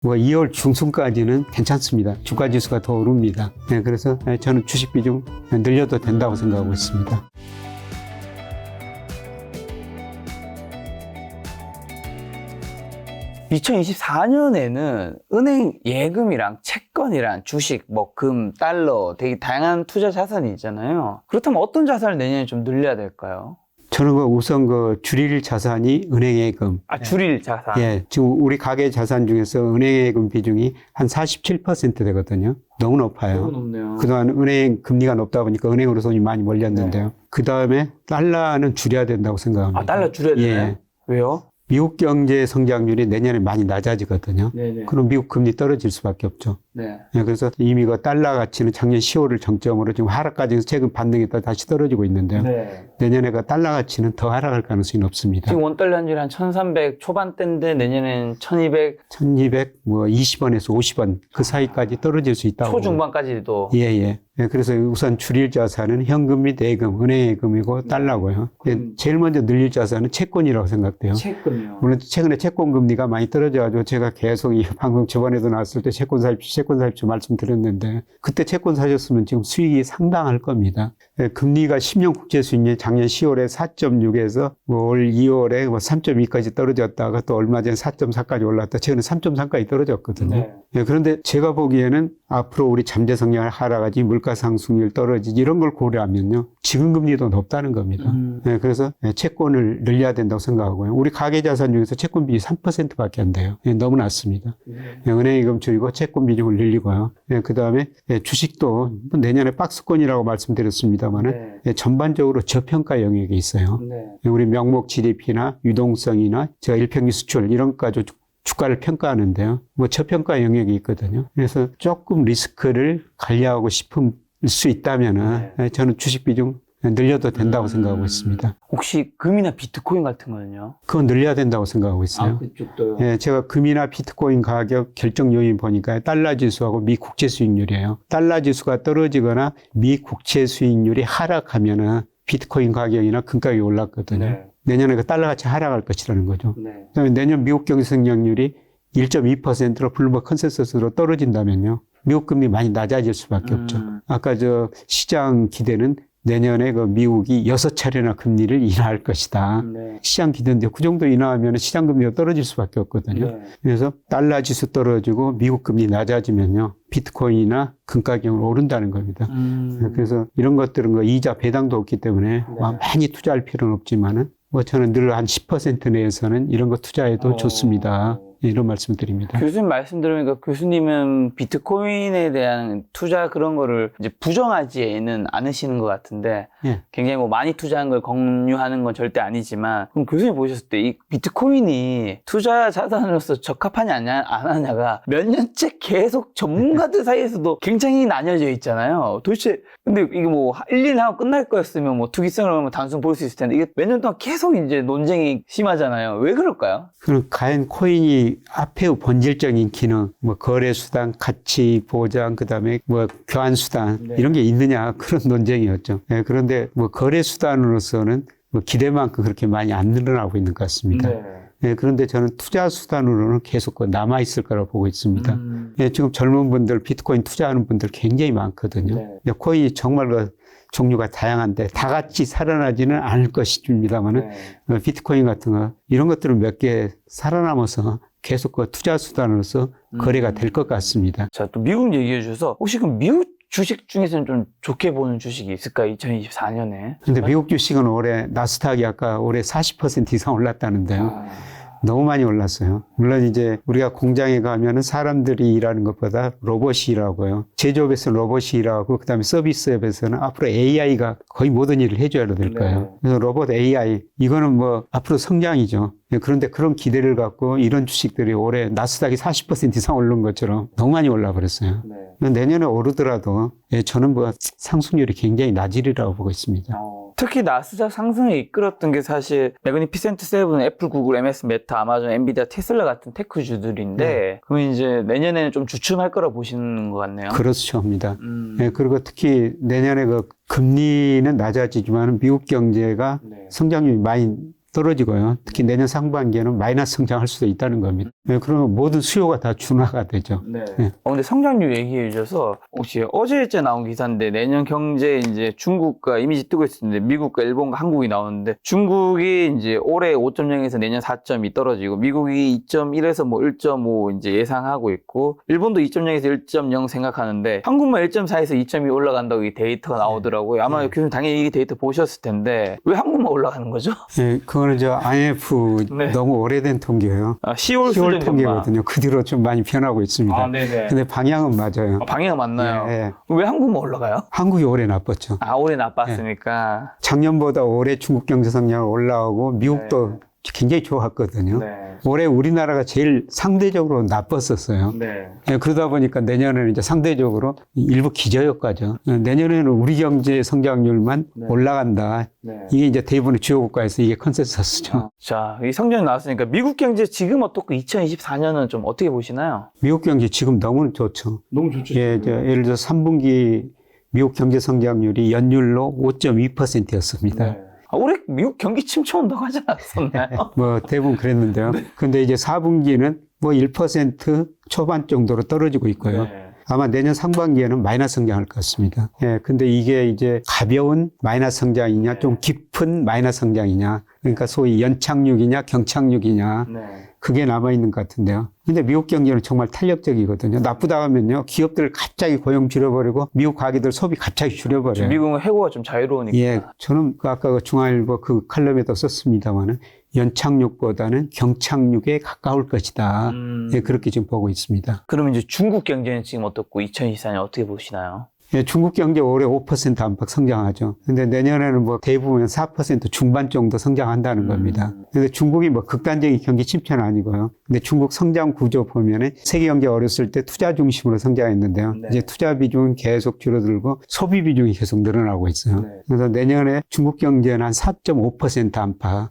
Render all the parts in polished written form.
뭐 2월 중순까지는 괜찮습니다. 주가 지수가 더 오릅니다. 네, 그래서 저는 주식 비중 늘려도 된다고 생각하고 있습니다. (2024년에는) 은행 예금이랑 채권이랑 주식, 뭐 금, 달러 되게 다양한 투자 자산이 있잖아요. 그렇다면 어떤 자산을 내년에 좀 늘려야 될까요? 저는 우선 줄일 자산이 은행 예금. 줄일 자산. 예, 지금 우리 가계 자산 중에서 은행 예금 비중이 한 47% 되거든요. 너무 높아요. 너무 높네요. 그동안 은행 금리가 높다 보니까 은행으로 돈이 많이 몰렸는데요. 그 다음에 달러는 줄여야 된다고 생각합니다. 달러 줄여야 되나요? 예. 왜요? 미국 경제 성장률이 내년에 많이 낮아지거든요. 네네. 그럼 미국 금리 떨어질 수밖에 없죠. 네. 예, 그래서 이미 달러 가치는 작년 10월을 정점으로 지금 하락까지 최근 반등이 다시 떨어지고 있는데요. 네. 내년에 달러 가치는 더 하락할 가능성이 높습니다. 지금 원달러 환율이 한 1300 초반대인데 내년엔 1200 1220원에서 50원 그 사이까지 떨어질 수 있다고. 초중반까지도. 예. 그래서 우선 줄일 자산은 현금 및 예금, 은행 예금이고 달러고요. 제일 먼저 늘릴 자산은 채권이라고 생각돼요. 채권이요. 물론 최근에 채권 금리가 많이 떨어져가지고 제가 계속 방금 저번에도 나왔을 때 채권 사십시오 말씀드렸는데 그때 채권 사셨으면 지금 수익이 상당할 겁니다. 금리가 10년 국제 수익률이 작년 10월에 4.6에서 올 2월에 3.2까지 떨어졌다가 또 얼마 전에 4.4까지 올랐다. 최근에 3.3까지 떨어졌거든요. 네. 그런데 제가 보기에는 앞으로 우리 잠재 성장 하락하지 물가 상승률 떨어지지 이런 걸 고려하면요. 지금 금리도 높다는 겁니다. 그래서 채권을 늘려야 된다고 생각하고요. 우리 가계 자산 중에서 채권 비율이 3%밖에 안 돼요. 너무 낮습니다. 은행 예금 줄이고 채권 비중을 늘리고요. 그 다음에 주식도 내년에 박스권이라고 말씀드렸습니다만은 전반적으로 저평가 영역이 있어요. 우리 명목 GDP나 유동성이나 제가 일평균 수출 이런 것까지 주가를 평가하는데요. 저평가 영역이 있거든요. 그래서 조금 리스크를 관리하고 싶을 수 있다면은 저는 주식 비중 늘려도 된다고 생각하고 있습니다. 혹시 금이나 비트코인 같은 거는요? 그건 늘려야 된다고 생각하고 있어요. 그쪽도요? 예, 제가 금이나 비트코인 가격 결정 요인 보니까 달러 지수하고 미 국채 수익률이에요. 달러 지수가 떨어지거나 미 국채 수익률이 하락하면은 비트코인 가격이나 금 가격이 올랐거든요. 내년에 달러 가치 하락할 것이라는 거죠. 그다음에 내년 미국 경제 성장률이 1.2%로 블룸버그 컨센서스로 떨어진다면요. 미국 금리 많이 낮아질 수밖에 없죠. 아까 시장 기대는 내년에 미국이 6차례나 금리를 인하할 것이다. 시장 기대인데 그 정도 인하하면 시장 금리가 떨어질 수밖에 없거든요. 그래서 달러 지수 떨어지고 미국 금리 낮아지면요. 비트코인이나 금 가격이 오른다는 겁니다. 그래서 이런 것들은 이자 배당도 없기 때문에 많이 투자할 필요는 없지만은 저는 늘 한 10% 내에서는 이런 거 투자해도 좋습니다. 이런 말씀 드립니다. 교수님 말씀 들으니까 교수님은 비트코인에 대한 투자 그런 거를 이제 부정하지는 않으시는 것 같은데 굉장히 많이 투자한 걸 권유하는 건 절대 아니지만 그럼 교수님 보셨을 때 이 비트코인이 투자 자산으로서 적합하냐 안 하냐가 몇 년째 계속 전문가들 사이에서도 굉장히 나뉘어져 있잖아요. 도대체 근데 이게 1, 2년 하고 끝날 거였으면 투기성을 하면 단순 볼 수 있을 텐데 이게 몇 년 동안 계속 이제 논쟁이 심하잖아요. 왜 그럴까요? 그럼 과연 코인이 앞에 본질적인 기능, 거래 수단, 가치 보장, 그다음에 교환 수단 이런 게 있느냐 그런 논쟁이었죠. 그런데 거래 수단으로서는 기대만큼 그렇게 많이 안 늘어나고 있는 것 같습니다. 그런데 저는 투자 수단으로는 계속 남아 있을 거라고 보고 있습니다. 지금 젊은 분들 비트코인 투자하는 분들 굉장히 많거든요. 코인이 정말 종류가 다양한데 다 같이 살아나지는 않을 것입니다만은 비트코인 같은 거 이런 것들은 몇 개 살아남아서 계속 투자 수단으로서 거래가 될 것 같습니다. 자, 또 미국 얘기해 주셔서 혹시 그럼 미국 주식 중에서는 좀 좋게 보는 주식이 있을까요? 2024년에. 근데 미국 주식은 올해 나스닥이 아까 올해 40% 이상 올랐다는데요. 너무 많이 올랐어요. 물론 이제 우리가 공장에 가면은 사람들이 일하는 것보다 로봇이 일하고요. 제조업에서는 로봇이 일하고 그다음에 서비스업에서는 앞으로 AI가 거의 모든 일을 해줘야 될 거예요. 그래서 로봇 AI 이거는 앞으로 성장이죠. 그런데 그런 기대를 갖고 이런 주식들이 올해 나스닥이 40% 이상 오른 것처럼 너무 많이 올라 버렸어요. 내년에 오르더라도 저는 상승률이 굉장히 낮으리라고 보고 있습니다. 특히 나스닥 상승을 이끌었던 게 사실 매그니피센트 세븐, 애플, 구글, MS, 메타, 아마존, 엔비디아, 테슬라 같은 테크주들인데 그러면 이제 내년에는 좀 주춤할 거라 보시는 것 같네요. 그렇습니다. 그리고 특히 내년에 금리는 낮아지지만 미국 경제가 성장률이 많이 떨어지고요. 특히 내년 상반기에는 마이너스 성장할 수도 있다는 겁니다. 그러면 모든 수요가 다 준화가 되죠. 네. 근데 성장률 얘기해 주셔서 혹시 어제째 나온 기사인데 내년 경제 이제 중국과 이미지 뜨고 있었는데 미국과 일본과 한국이 나오는데 중국이 이제 올해 5.0에서 내년 4.2 떨어지고 미국이 2.1에서 뭐 1.5 이제 예상하고 있고 일본도 2.0에서 1.0 생각하는데 한국만 1.4에서 2.2 올라간다고 이 데이터가 나오더라고요. 아마 교수님 당연히 이 데이터 보셨을 텐데 왜 한국만 올라가는 거죠? 네, 그거는 IMF 네. 너무 오래된 통계예요. 10월 통계거든요. 그 뒤로 좀 많이 변하고 있습니다. 네네. 근데 방향은 맞아요. 방향은 맞나요? 예. 왜 한국만 올라가요? 한국이 올해 나빴죠. 올해 나빴으니까. 작년보다 올해 중국 경제 성장이 올라오고 미국도 굉장히 좋았거든요. 올해 우리나라가 제일 상대적으로 나빴었어요. 그러다 보니까 내년에는 이제 상대적으로 일부 기저효과죠. 내년에는 우리 경제 성장률만 올라간다. 이게 이제 대부분의 주요 국가에서 이게 컨센서스죠. 자, 이 성적이 나왔으니까 미국 경제 지금 어떻고 2024년은 좀 어떻게 보시나요? 미국 경제 지금 너무 좋죠. 너무 좋죠. 예를 들어 3분기 미국 경제 성장률이 연율로 5.2%였습니다. 올해 미국 경기 침체 온다고 하지 않았었나요? 뭐 대부분 그랬는데요. 근데 이제 4분기는 뭐 1% 초반 정도로 떨어지고 있고요. 아마 내년 상반기에는 마이너스 성장할 것 같습니다. 근데 이게 이제 가벼운 마이너스 성장이냐, 좀 깊은 마이너스 성장이냐, 그러니까 소위 연착륙이냐, 경착륙이냐, 그게 남아있는 것 같은데요. 근데 미국 경제는 정말 탄력적이거든요. 나쁘다 하면요, 기업들 갑자기 고용 줄여버리고, 미국 가게들 소비 갑자기 줄여버려요. 미국은 해고가 좀 자유로우니까. 예, 저는 아까 중앙일보 그 칼럼에도 썼습니다만은, 연착륙보다는 경착륙에 가까울 것이다. 예, 그렇게 지금 보고 있습니다. 그러면 이제 중국 경제는 지금 어떻고 2024년 어떻게 보시나요? 예, 중국 경제 올해 5% 안팎 성장하죠. 근데 내년에는 뭐 대부분 4% 중반 정도 성장한다는 겁니다. 근데 중국이 뭐 극단적인 경기 침체는 아니고요. 근데 중국 성장 구조 보면은 세계 경제 어렸을 때 투자 중심으로 성장했는데요. 이제 투자 비중은 계속 줄어들고 소비 비중이 계속 늘어나고 있어요. 그래서 내년에 중국 경제는 한 4.5% 안팎.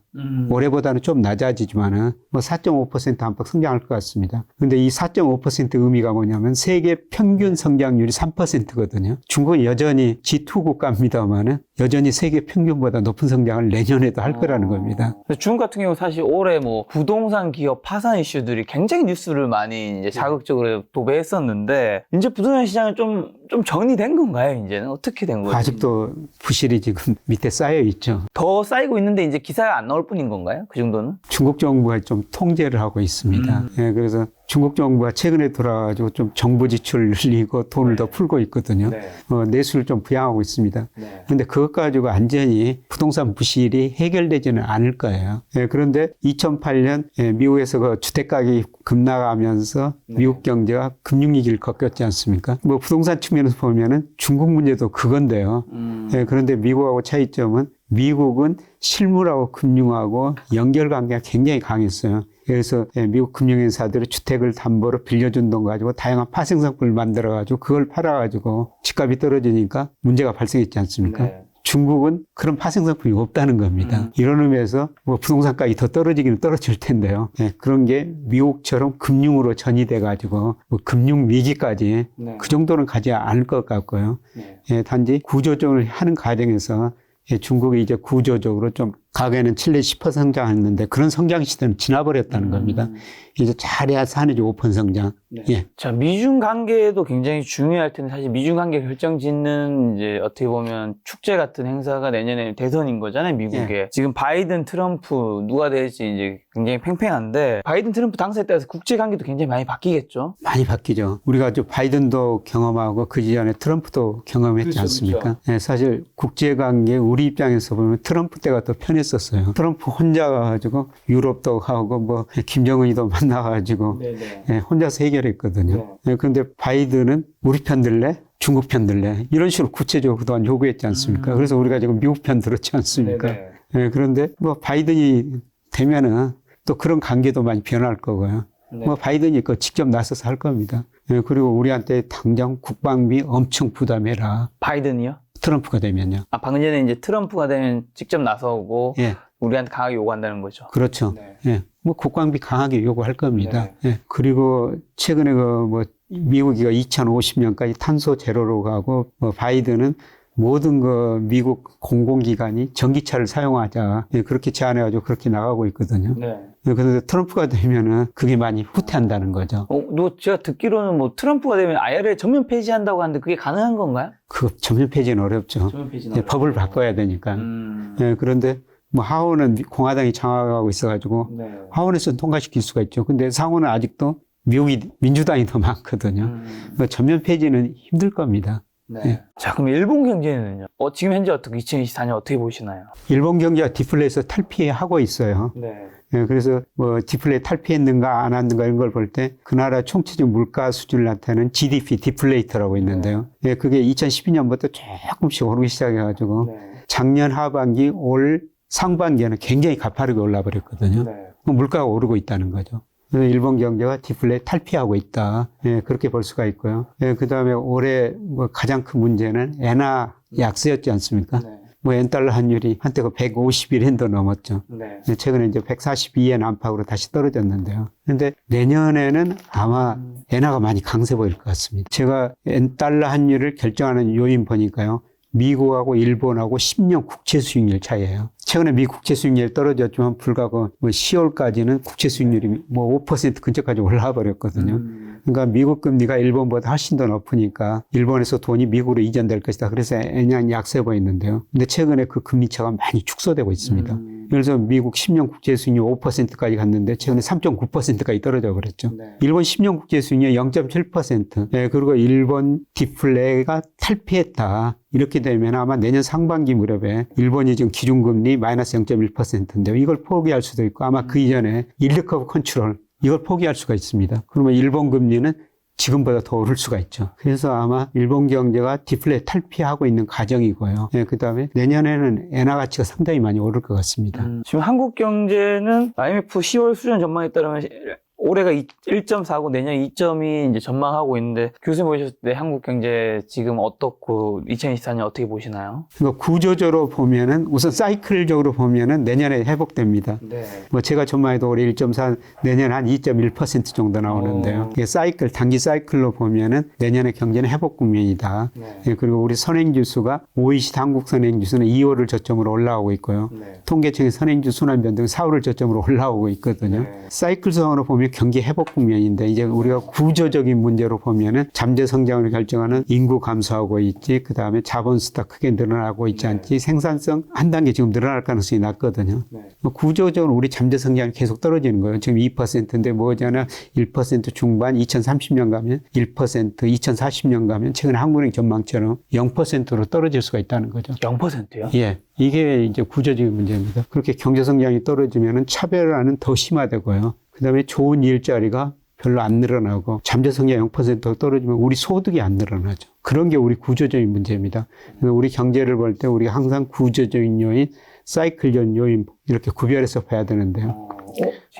올해보다는 좀 낮아지지만은 뭐 4.5% 안팎 성장할 것 같습니다. 근데 이 4.5% 의미가 뭐냐면 세계 평균 성장률이 3%거든요. 중국은 여전히 G2 국가입니다만은 여전히 세계 평균보다 높은 성장을 내년에도 할 거라는 겁니다. 중국 같은 경우 사실 올해 뭐 부동산 기업 파산 이슈들이 굉장히 뉴스를 많이 이제 자극적으로 도배했었는데 이제 부동산 시장은 좀 정리된 건가요? 이제는 어떻게 된 거죠? 아직도 부실이 지금 밑에 쌓여 있죠. 더 쌓이고 있는데 이제 기사가 안 나올 뿐인 건가요? 그 정도는? 중국 정부가 좀 통제를 하고 있습니다. 예, 그래서 중국 정부가 최근에 돌아가지고 좀 정부 지출을 늘리고 돈을 더 풀고 있거든요. 내수를 좀 부양하고 있습니다. 그런데 그것 가지고 완전히 부동산 부실이 해결되지는 않을 거예요. 예, 그런데 2008년 미국에서 그 주택가격이 급락하면서 미국 경제가 금융위기를 겪었지 않습니까? 뭐 부동산 측면에서 보면은 중국 문제도 그건데요. 예, 그런데 미국하고 차이점은 미국은 실물하고 금융하고 연결관계가 굉장히 강했어요. 그래서 미국 금융회사들이 주택을 담보로 빌려준 돈 가지고 다양한 파생상품을 만들어가지고 그걸 팔아가지고 집값이 떨어지니까 문제가 발생했지 않습니까? 중국은 그런 파생상품이 없다는 겁니다. 이런 의미에서 뭐 부동산 가격이 더 떨어지기는 떨어질 텐데요. 그런 게 미국처럼 금융으로 전이돼가지고 뭐 금융 위기까지 그 정도는 가지 않을 것 같고요. 단지 구조조정을 하는 과정에서 중국이 이제 구조적으로 좀 과거에는 7% 성장했는데 그런 성장 시대는 지나버렸다는 겁니다. 이제 잘해야 4내지 5% 성장. 예. 자, 미중 관계도 굉장히 중요할 텐데 사실 미중 관계 결정짓는 이제 어떻게 보면 축제 같은 행사가 내년에 대선인 거잖아요, 미국에. 지금 바이든, 트럼프 누가 될지 이제 굉장히 팽팽한데 바이든, 트럼프 당선에 따라서 국제 관계도 굉장히 많이 바뀌겠죠? 많이 바뀌죠. 우리가 바이든도 경험하고 그 이전에 트럼프도 경험했지 않습니까? 예, 사실 국제 관계 우리 입장에서 보면 트럼프 때가 더 편했었어요. 트럼프 혼자 가지고 유럽도 가고 뭐 김정은이도 만나가지고 혼자서 해결했거든요. 그런데 바이든은 우리 편 들래? 중국 편 들래? 이런 식으로 구체적으로 그동안 요구했지 않습니까? 그래서 우리가 지금 미국 편 들었지 않습니까? 그런데 뭐 바이든이 되면은 또 그런 관계도 많이 변할 거고요. 뭐 바이든이 직접 나서서 할 겁니다. 그리고 우리한테 당장 국방비 엄청 부담해라. 바이든이요? 트럼프가 되면요. 방금 전에 이제 트럼프가 되면 직접 나서고 우리한테 강하게 요구한다는 거죠. 그렇죠. 예. 뭐 국방비 강하게 요구할 겁니다. 예. 그리고 최근에 미국이 2050년까지 탄소 제로로 가고 바이든은 모든 그 미국 공공기관이 전기차를 사용하자. 예, 그렇게 제안해가지고 그렇게 나가고 있거든요. 네. 그런데 트럼프가 되면은 그게 많이 후퇴한다는 거죠. 제가 듣기로는 뭐 트럼프가 되면 IRA 전면 폐지한다고 하는데 그게 가능한 건가요? 그 전면 폐지는 어렵죠. 전면 폐지는 예, 법을 바꿔야 되니까. 예, 그런데 뭐 하원은 공화당이 장악하고 있어가지고 네. 하원에서는 통과시킬 수가 있죠. 근데 상원은 아직도 미국이 민주당이 더 많거든요. 전면 폐지는 힘들 겁니다. 네. 예. 자, 그럼 일본 경제는요? 지금 현재 어떻게 2024년 어떻게 보시나요? 일본 경제가 디플레에서 탈피하고 있어요. 네. 예, 그래서 뭐 디플레 탈피했는가 안 했는가 이런 걸 볼 때 그 나라 총체적 물가 수준을 나타내는 GDP 디플레이터라고 있는데요. 예, 그게 2012년부터 조금씩 오르기 시작해가지고 네. 작년 하반기 올 상반기에는 굉장히 가파르게 올라버렸거든요. 네. 물가가 오르고 있다는 거죠. 그래서 일본 경제가 디플레 탈피하고 있다. 예, 그렇게 볼 수가 있고요. 예, 그 다음에 올해 뭐 가장 큰 문제는 엔화 약세였지 않습니까? 네. 뭐 엔달러 환율이 한때가 151엔도 넘었죠. 네. 최근에 이제 142엔 안팎으로 다시 떨어졌는데요. 그런데 내년에는 아마 엔화가 많이 강세 보일 것 같습니다. 제가 엔달러 환율을 결정하는 요인 보니까요. 미국하고 일본하고 10년 국채 수익률 차이예요. 최근에 미 국채 수익률이 떨어졌지만 불구하고 뭐 10월까지는 국채 수익률이 뭐 5% 근처까지 올라와 버렸거든요. 그러니까 미국 금리가 일본보다 훨씬 더 높으니까 일본에서 돈이 미국으로 이전될 것이다. 그래서 엔양이 약세 보였는데요. 근데 최근에 그 금리 차가 많이 축소되고 있습니다. 그래서 미국 10년 국채 수익률 5%까지 갔는데 최근에 3.9%까지 떨어져 버렸죠. 네. 일본 10년 국채 수익률 0.7%. 예, 그리고 일본 디플레가 탈피했다. 이렇게 되면 아마 내년 상반기 무렵에 일본이 지금 기준금리 마이너스 0.1%인데요. 이걸 포기할 수도 있고 아마 그 이전에 일드 커브 컨트롤 이걸 포기할 수가 있습니다. 그러면 일본 금리는 지금보다 더 오를 수가 있죠. 그래서 아마 일본 경제가 디플레 탈피하고 있는 과정이고요. 예, 그 다음에 내년에는 엔화 가치가 상당히 많이 오를 것 같습니다. 지금 한국 경제는 IMF 10월 수준 전망에 따르면 올해가 1.4고 내년 2점이 이제 전망하고 있는데 교수님 보셨을 때 한국 경제 지금 어떻고 2024년 어떻게 보시나요? 그러니까 구조적으로 보면은 우선 사이클적으로 보면은 내년에 회복됩니다. 네. 뭐 제가 전망해도 올해 1.4 내년 한 2.1% 정도 나오는데요. 이게 사이클 단기 사이클로 보면은 내년에 경제는 회복 국면이다. 네. 예, 그리고 우리 선행지수가 OECD 한국 선행지수는 2월을 저점으로 올라오고 있고요. 네. 통계청의 선행지수 순환 변동 4월을 저점으로 올라오고 있거든요. 네. 사이클상으로 보면 경기 회복 국면인데 이제 우리가 구조적인 문제로 보면은 잠재 성장을 결정하는 인구 감소하고 있지, 그 다음에 자본 수가 크게 늘어나고 있지 않지, 생산성 한 단계 지금 늘어날 가능성이 낮거든요. 네. 구조적으로 우리 잠재 성장이 계속 떨어지는 거예요. 지금 2%인데 뭐잖아 1% 중반, 2030년 가면 1%, 2040년 가면 최근에 한국은행 전망처럼 0%로 떨어질 수가 있다는 거죠. 0%요? 예. 이게 이제 구조적인 문제입니다. 그렇게 경제 성장이 떨어지면은 차별화는 더 심화되고요. 그 다음에 좋은 일자리가 별로 안 늘어나고 잠재 성장 0%가 떨어지면 우리 소득이 안 늘어나죠. 그런 게 우리 구조적인 문제입니다. 그래서 우리 경제를 볼 때 우리가 항상 구조적인 요인, 사이클적 요인 이렇게 구별해서 봐야 되는데요.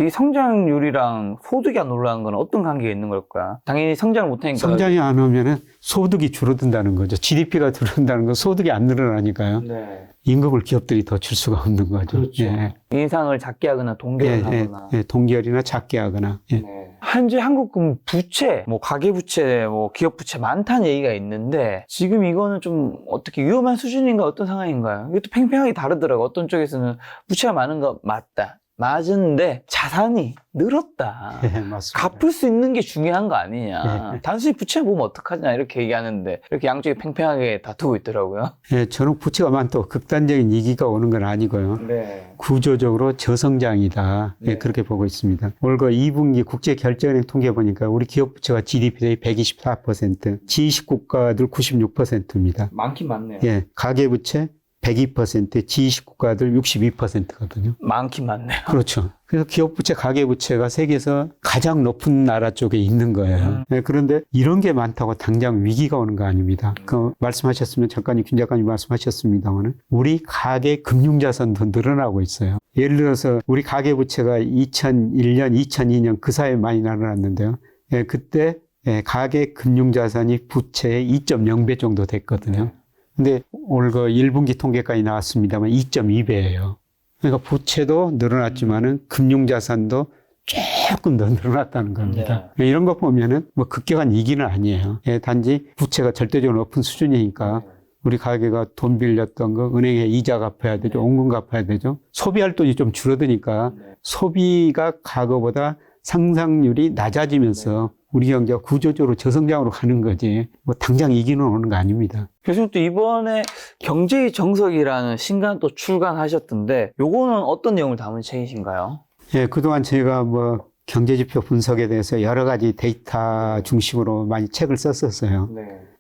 이 성장률이랑 소득이 안 올라가는 건 어떤 관계가 있는 걸까? 당연히 성장을 못하니까. 성장이 안 오면은 소득이 줄어든다는 거죠. GDP가 줄어든다는 건 소득이 안 늘어나니까요. 네. 임금을 기업들이 더 줄 수가 없는 거죠. 그렇죠. 예. 인상을 작게 하거나 동결을 하거나. 예, 동결이나 작게 하거나. 예. 네. 현재 한국은 부채, 뭐 가계부채, 뭐 기업부채 많다는 얘기가 있는데 지금 이거는 좀 어떻게 위험한 수준인가 어떤 상황인가요? 이것도 팽팽하게 다르더라고요. 어떤 쪽에서는 부채가 많은 거 맞다. 맞은데 자산이 늘었다. 예, 맞습니다. 갚을 수 있는 게 중요한 거 아니냐. 예. 단순히 부채 보면 어떡하냐 이렇게 얘기하는데 이렇게 양쪽이 팽팽하게 다투고 있더라고요. 예, 저는 부채가 많다고 극단적인 위기가 오는 건 아니고요. 네. 구조적으로 저성장이다. 예, 네. 그렇게 보고 있습니다. 올거 2분기 국제결제은행 통계 보니까 우리 기업 부채가 GDP 대비 124%, G20 국가들 96%입니다. 많긴 많네요. 예, 가계부채 102%, G20 국가들 62%거든요. 많긴 많네요. 그렇죠. 그래서 기업부채, 가계부채가 세계에서 가장 높은 나라 쪽에 있는 거예요. 네, 그런데 이런 게 많다고 당장 위기가 오는 거 아닙니다. 그 말씀하셨으면 작가님, 김 작가님 말씀하셨습니다만 우리 가계 금융자산도 늘어나고 있어요. 예를 들어서 우리 가계부채가 2001년, 2002년 그 사이에 많이 늘어났는데요. 예, 그때 가계 금융자산이 부채의 2.0배 정도 됐거든요. 근데 올 그 1분기 통계까지 나왔습니다만 2.2배예요. 그러니까 부채도 늘어났지만은 금융자산도 조금 더 늘어났다는 겁니다. 네. 이런 거 보면은 뭐 급격한 위기는 아니에요. 예, 단지 부채가 절대적으로 높은 수준이니까 우리 가게가 돈 빌렸던 거 은행에 이자 갚아야 되죠. 원금 갚아야 되죠. 소비할 돈이 좀 줄어드니까 소비가 과거보다 상상률이 낮아지면서 우리 경제가 구조적으로 저성장으로 가는 거지 뭐 당장 이기는 오는 거 아닙니다. 교수님 또 이번에 경제의 정석이라는 신간 또 출간하셨던데 요거는 어떤 내용을 담은 책이신가요? 예, 그동안 제가 뭐 경제지표 분석에 대해서 여러 가지 데이터 중심으로 많이 책을 썼었어요.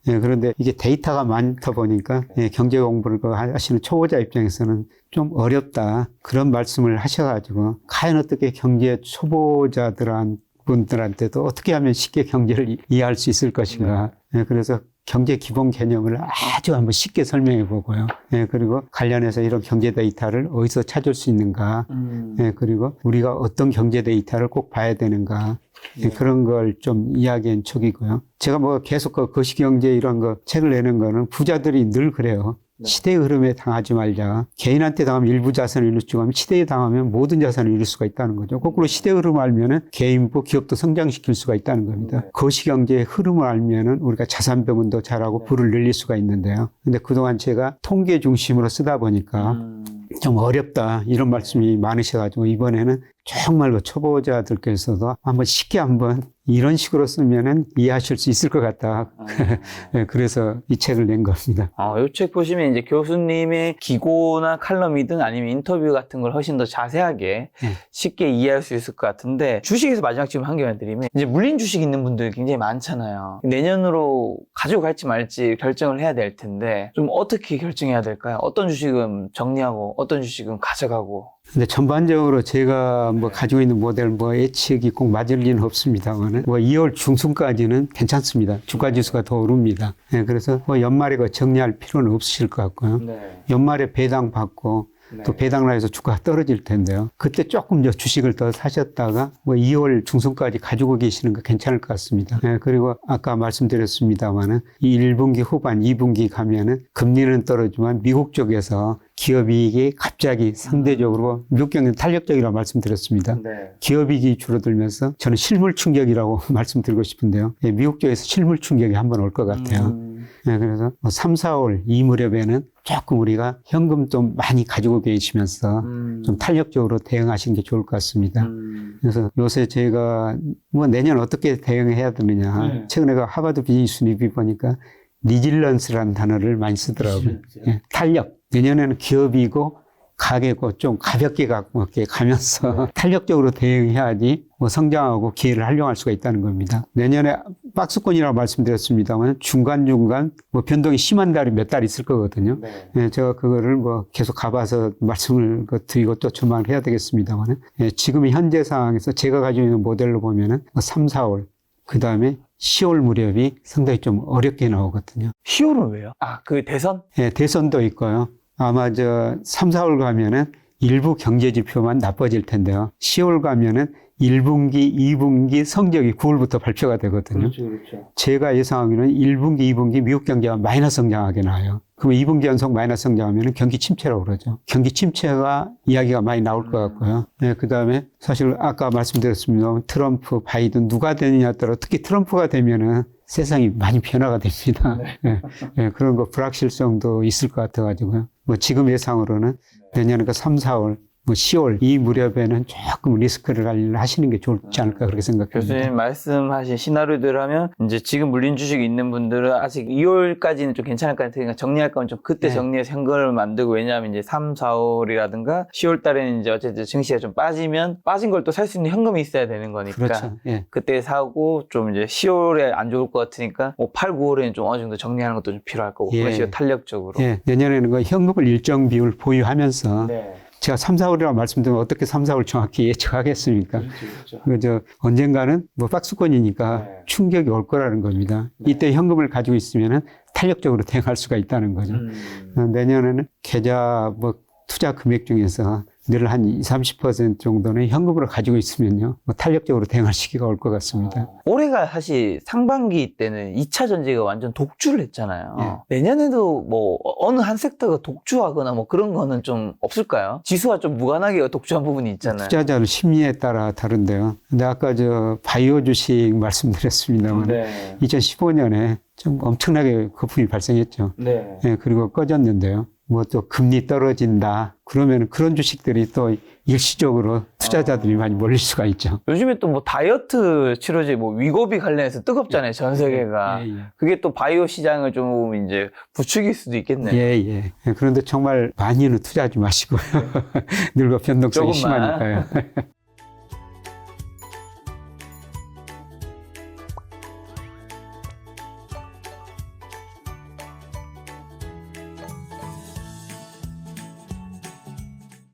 예, 그런데 이게 데이터가 많다 보니까 예, 경제 공부를 하시는 초보자 입장에서는 좀 어렵다. 그런 말씀을 하셔가지고 과연 어떻게 경제 분들한테도 어떻게 하면 쉽게 경제를 이해할 수 있을 것인가. 예, 그래서 경제 기본 개념을 아주 한번 쉽게 설명해 보고요. 예, 그리고 관련해서 이런 경제 데이터를 어디서 찾을 수 있는가. 예, 그리고 우리가 어떤 경제 데이터를 꼭 봐야 되는가. 예, 그런 걸 좀 이야기한 척이고요. 제가 뭐 계속 그 거시경제 이런 거 책을 내는 거는 부자들이 늘 그래요. 시대의 흐름에 당하지 말자. 개인한테 당하면 일부 자산을 잃을 수가 있고 시대에 당하면 모든 자산을 잃을 수가 있다는 거죠. 거꾸로 시대의 흐름을 알면은 개인도 기업도 성장시킬 수가 있다는 겁니다. 거시경제의 흐름을 알면은 우리가 자산 배분도 잘하고 부를 늘릴 수가 있는데요. 근데 그동안 제가 통계 중심으로 쓰다 보니까 좀 어렵다 이런 말씀이 많으셔가지고 이번에는 정말로 초보자들께서도 쉽게 한번 이런 식으로 쓰면은 이해하실 수 있을 것 같다. 그래서 이 책을 낸 겁니다. 이 책 보시면 이제 교수님의 기고나 칼럼이든 아니면 인터뷰 같은 걸 훨씬 더 자세하게 쉽게 이해할 수 있을 것 같은데 주식에서 마지막 질문 한 개만 드리면 이제 물린 주식 있는 분들이 굉장히 많잖아요. 내년으로 가지고 갈지 말지 결정을 해야 될 텐데 좀 어떻게 결정해야 될까요? 어떤 주식은 정리하고 어떤 주식은 가져가고. 근데 전반적으로 제가 뭐 가지고 있는 모델 뭐 예측이 꼭 맞을 리는 없습니다만은 뭐 2월 중순까지는 괜찮습니다. 주가 지수가 더 오릅니다. 네, 그래서 뭐 연말에 정리할 필요는 없으실 것 같고요. 연말에 배당 받고 또 배당을 해서 주가가 떨어질 텐데요. 그때 조금 더 주식을 더 사셨다가 뭐 2월 중순까지 가지고 계시는 거 괜찮을 것 같습니다. 네, 그리고 아까 말씀드렸습니다만은 이 1분기 후반 2분기 가면은 금리는 떨어지만 미국 쪽에서 기업이익이 갑자기 상대적으로 미국 경제는 탄력적이라고 말씀드렸습니다. 기업이익이 줄어들면서 저는 실물 충격이라고 말씀드리고 싶은데요. 예, 미국 쪽에서 실물 충격이 한번 올 것 같아요. 예, 그래서 3, 4월 이 무렵에는 조금 우리가 현금 좀 많이 가지고 계시면서 좀 탄력적으로 대응하시는 게 좋을 것 같습니다. 그래서 요새 제가 뭐 내년 어떻게 대응해야 되느냐. 최근에 하버드 비즈니스 리뷰 보니까 리질런스라는 단어를 많이 쓰더라고요. 예, 탄력. 내년에는 기업이고 가게고 좀 가볍게 갖고 가면서 탄력적으로 대응해야지 뭐 성장하고 기회를 활용할 수가 있다는 겁니다. 내년에 박스권이라고 말씀드렸습니다만 중간중간 뭐 변동이 심한 달이 몇 달 있을 거거든요. 예, 제가 그거를 뭐 계속 가봐서 말씀을 드리고 또 전망을 해야 되겠습니다만 예, 지금 현재 상황에서 제가 가지고 있는 모델로 보면은 3, 4월 그 다음에 10월 무렵이 상당히 좀 어렵게 나오거든요. 10월은 왜요? 그 대선? 예, 대선도 있고요. 아마 3, 4월 가면은 일부 경제 지표만 나빠질 텐데요. 10월 가면은 1분기, 2분기 성적이 9월부터 발표가 되거든요. 그렇죠. 제가 예상하기로는 1분기, 2분기 미국 경제가 마이너스 성장하게 나와요. 그럼 2분기 연속 마이너스 성장하면 경기 침체라고 그러죠. 경기 침체가 이야기가 많이 나올 것 같고요. 네, 그 다음에 사실 아까 말씀드렸습니다. 트럼프, 바이든 누가 되느냐에 따라 특히 트럼프가 되면은 세상이 많이 변화가 됩니다. 네. 네, 그런 거 불확실성도 있을 것 같아가지고요. 뭐 지금 예상으로는 내년에 3, 4월, 뭐 10월 이 무렵에는 조금 리스크를 관리를 하시는 게 좋지 않을까 그렇게 생각합니다. 교수님 말씀하신 시나리오들 하면 이제 지금 물린 주식이 있는 분들은 아직 2월까지는 좀 괜찮을 것 같으니까 정리할 거면 좀 그때 정리해서 현금을 만들고 왜냐하면 이제 3, 4월이라든가 10월 달에는 이제 어쨌든 증시가 좀 빠지면 빠진 걸 또 살 수 있는 현금이 있어야 되는 거니까 그렇죠. 예. 그때 사고 좀 이제 10월에 안 좋을 것 같으니까 뭐 8, 9월에는 좀 어느 정도 정리하는 것도 좀 필요할 거고 그런 식으로 탄력적으로. 예. 내년에는 그 현금을 일정 비율 보유하면서 네. 제가 3, 4월이라고 말씀드리면 어떻게 3, 4월 정확히 예측하겠습니까? 그렇죠. 언젠가는 뭐 박스권이니까 충격이 올 거라는 겁니다. 이때 현금을 가지고 있으면은 탄력적으로 대응할 수가 있다는 거죠. 내년에는 계좌 뭐 투자 금액 중에서 늘 한 20, 30% 정도는 현금으로 가지고 있으면요. 뭐 탄력적으로 대응할 시기가 올 것 같습니다. 올해가 사실 상반기 때는 2차 전지가 완전 독주를 했잖아요. 내년에도 뭐 어느 한 섹터가 독주하거나 뭐 그런 거는 좀 없을까요? 지수와 좀 무관하게 독주한 부분이 있잖아요. 투자자의 심리에 따라 다른데요. 근데 아까 저 바이오 주식 말씀드렸습니다만 네. 2015년에 좀 엄청나게 거품이 발생했죠. 네. 예, 그리고 꺼졌는데요. 뭐 또 금리 떨어진다. 그러면 그런 주식들이 또 일시적으로 투자자들이 많이 몰릴 수가 있죠. 요즘에 또 뭐 다이어트 치료제 뭐 위고비 관련해서 뜨겁잖아요. 전 세계가. 예, 예. 그게 또 바이오 시장을 좀 이제 부추길 수도 있겠네요. 예, 예. 그런데 정말 많이는 투자하지 마시고요. 늙어 변동성이 조금만. 심하니까요.